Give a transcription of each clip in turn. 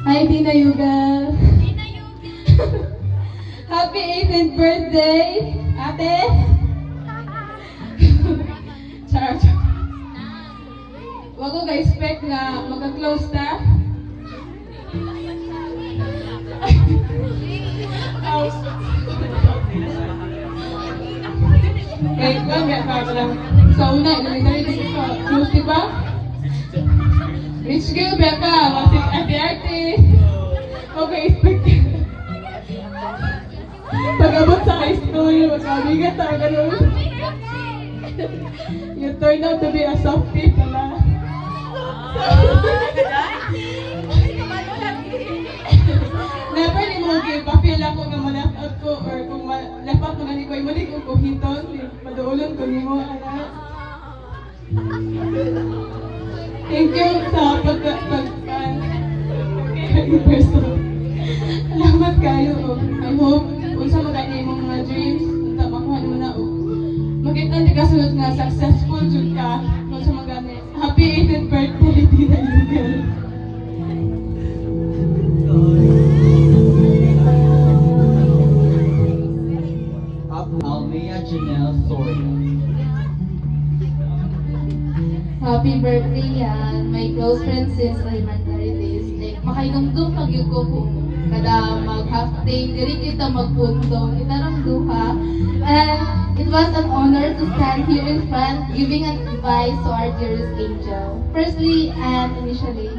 Hi, Dina Yugal. Happy 18th birthday, ate. Charot. Wag ko ka-expect na magka-close ta. Okay, wag ya pa lang. Sa una, dali sa close, diba? Rich girl, beka. Masik ate-ate. Okay, expect ka. Pag-abot sa high school, magkabigat na ganun. You turned out to be a softie pala. Never ni mo pa-feel ako nga ma-left out ko or kung ma-left out ko na ni ko, imuli ko kuhiton, paduulon ko ni mo, anak. Thank you sa person. Salamat kayo. I hope kung sa maganda yung mga dreams, kung makuha mo na makita di kasunod nga successful jud ka kung sa maganda. Happy 18th birthday, Dina Yugal. Up Almea Janelle Soria. Happy birthday yan. My close friend since elementary days. Like, makainumdum pag yung ko kung kada mag-half day, diri kita magpunto. Kita rang duha. And it was an honor to stand here in front, giving an advice to our dearest angel. Firstly and initially,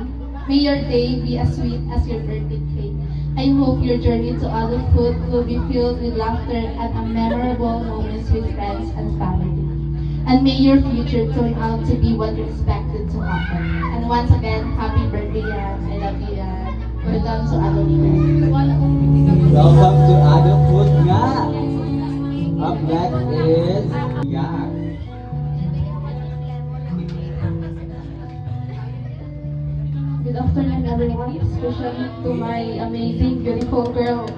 may your day be as sweet as your birthday cake. I hope your journey to adulthood will be filled with laughter and memorable moments with friends and family. And may your future turn out to be what you expected to happen. And once again, happy birthday, Yan. I love you, Yan. Welcome to adulthood. Welcome to adulthood nga. Up next is Yak. Good afternoon, everyone, especially to my amazing, beautiful girl.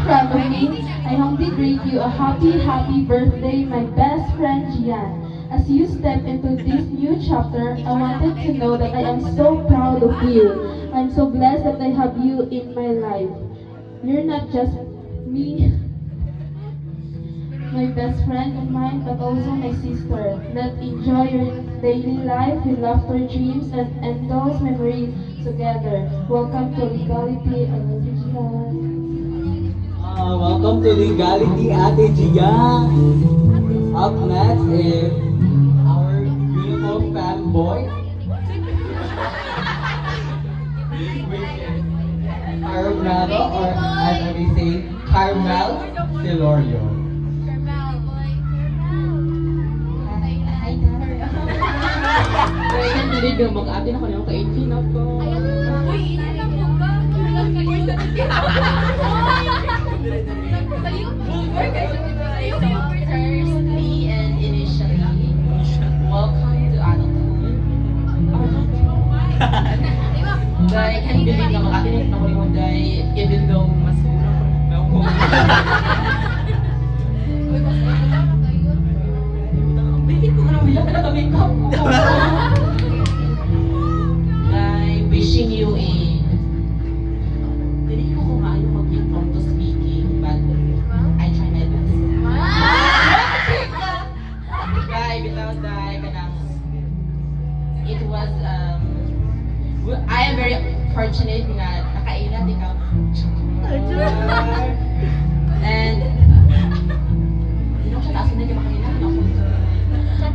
Family, I humbly greet you a happy birthday, my best friend Gian. As you step into this new chapter, I wanted to know that I am so proud of you. I'm so blessed that I have you in my life. You're not just me, my best friend of mine, but also my sister. Let's enjoy your daily life with laughter, dreams, and endless memories together. Welcome to Legality. I love you, Gian. Welcome to Legality, Ate Gia. Up next is our beautiful fanboy. Carmelo, or as we say, Carmel Silorio. Hi, Dad. Kaya yan, dilig na mag-atin ako na ka-18 ako. Firstly and initially, welcome to adulthood. Dahil can't believe na makatinig na ko rin mo dahil even though mas muna Bili ko na wala na makeup ko. Dahil wishing you a Dili ko kumayo mag-impromptu speaking, but I try my best. Guy, without that, it was, I am very fortunate na nakailat ikaw. And, hindi ko siya taas na kayo makailat ako.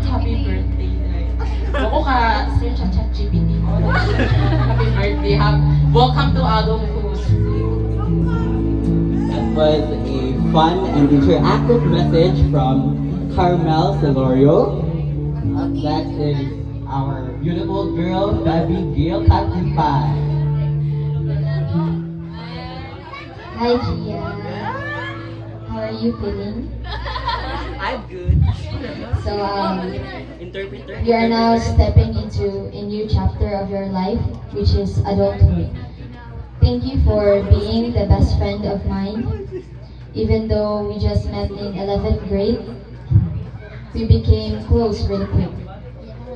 Happy birthday, guys. Ako ka, Sir Chat GPT ko. Happy birthday. Welcome to adulthood. That was a fun and interactive message from Carmel Silorio. Up next is our beautiful girl, Baby Gail Katipan. Hi, Gia. How are you feeling? I'm good. So, Interpreter. you are now stepping into a new chapter of your life, which is adulthood. Thank you for being the best friend of mine. Even though we just met in 11th grade, we became close really quick.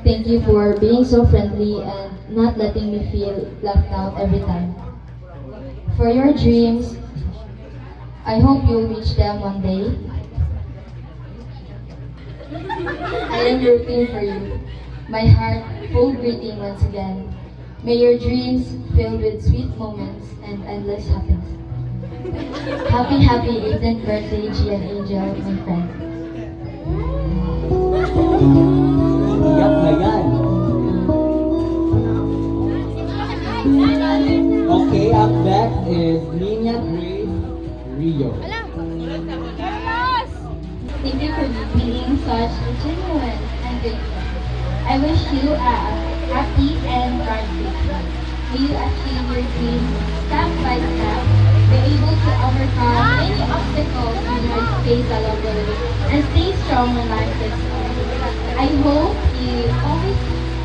Thank you for being so friendly and not letting me feel left out every time. For your dreams, I hope you'll reach them one day. I am rooting for you. My heart full greeting once again. May your dreams filled with sweet moments and endless happiness. Happy 18th birthday, Gian Angel, my friend. Iyak na yan. Okay, up next is Nina Grace Rio. Thank you for being such a genuine and good friend. I wish you a happy and bright future. May you achieve your dreams step by step, be able to overcome any obstacles you might face along the way, and stay strong when life gets hard. I hope you always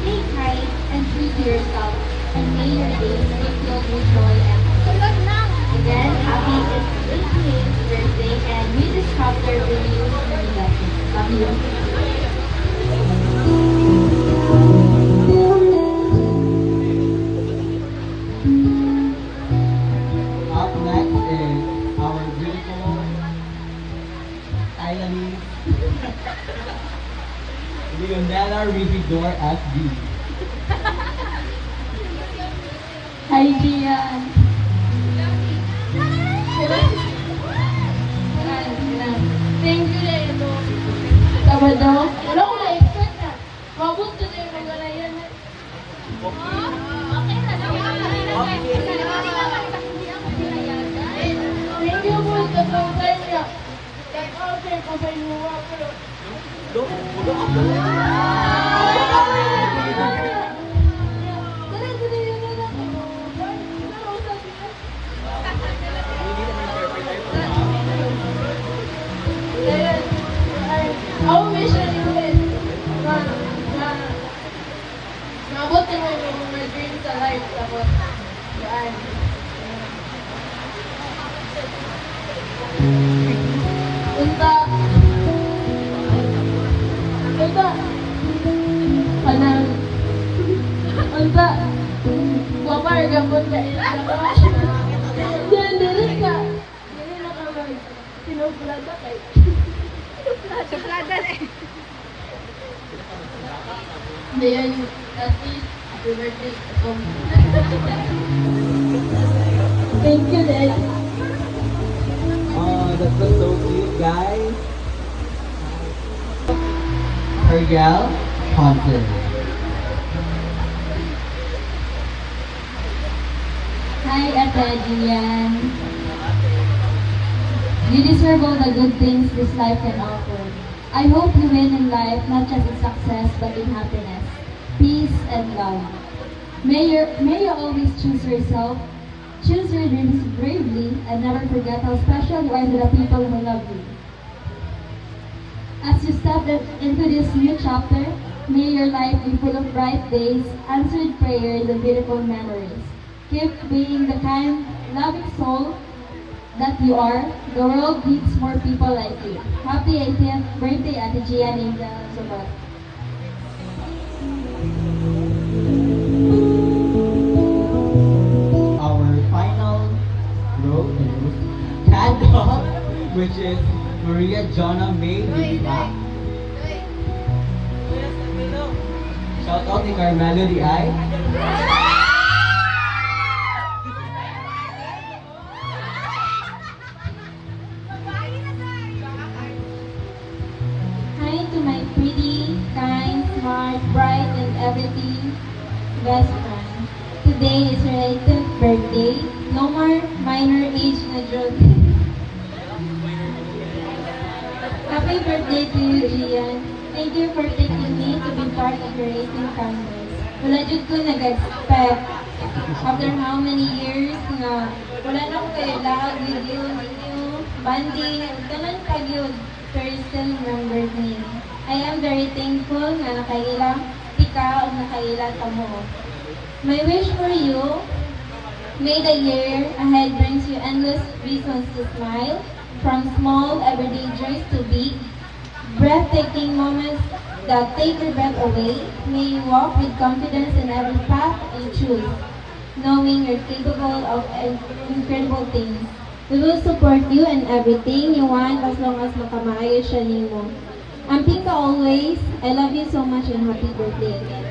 stay kind and true to yourself, and may your days be filled with joy and again, happy 88th birthday, and may this chapter bring you many blessings. Love you. Up next is our beautiful Thailandese Leonela Rigidor FD. Hi, Gian. Thank you na ito. Sabado. Wala ko na-expect na. Mabot na yung mga na yan. Thank you po sa pagkain niya. Kahit okay pa sa inyo pero... Ako mission is maabot mo yung mga dreams sa life. Tapos, yan. Unta. Panang. Unta. Guwapar gabon ka. Diyan, dili ka. Dili na ka mag. Pinuplada kay. Ayan, Tati. Happy birthday. Thank you, Dad. Oh, that was so cute, guys. Ariel Ponton. Hi, Ate Gian. You deserve all the good things this life can offer. I hope you win in life, not just in success, but in happiness, peace, and love. May you always choose yourself, choose your dreams bravely, and never forget how special you are to the people who love you. As you step into this new chapter, may your life be full of bright days, answered prayers, and beautiful memories. Keep being the kind, loving soul that you are. The world needs more people like you. Happy 18th birthday, Ate Gian Angel Sobat. Our final row is Candle, which is Maria Jonna May Viva. Shout out to Carmelo Di Ay. Hi to my pretty, kind, smart, bright, and everything best friend. Today is her 18th birthday. No more minor age na joke. Happy birthday to you, Gian. Thank you for taking me to be part of your 18th campus. Wala jud ko nag-expect. After how many years nga wala na ko kayo lahat with you, ninyo, banding, tanan pag yun, pero still remembered me. I am very thankful nga nakailang tika o nakailang ka mo. My wish for you, may the year ahead brings you endless reasons to smile, from small everyday joys to big, breathtaking moments that take your breath away. May you walk with confidence in every path you choose, knowing you're capable of incredible things. We will support you in everything you want as long as makamaayo siya nimo. Amping ka always. I love you so much and happy birthday again.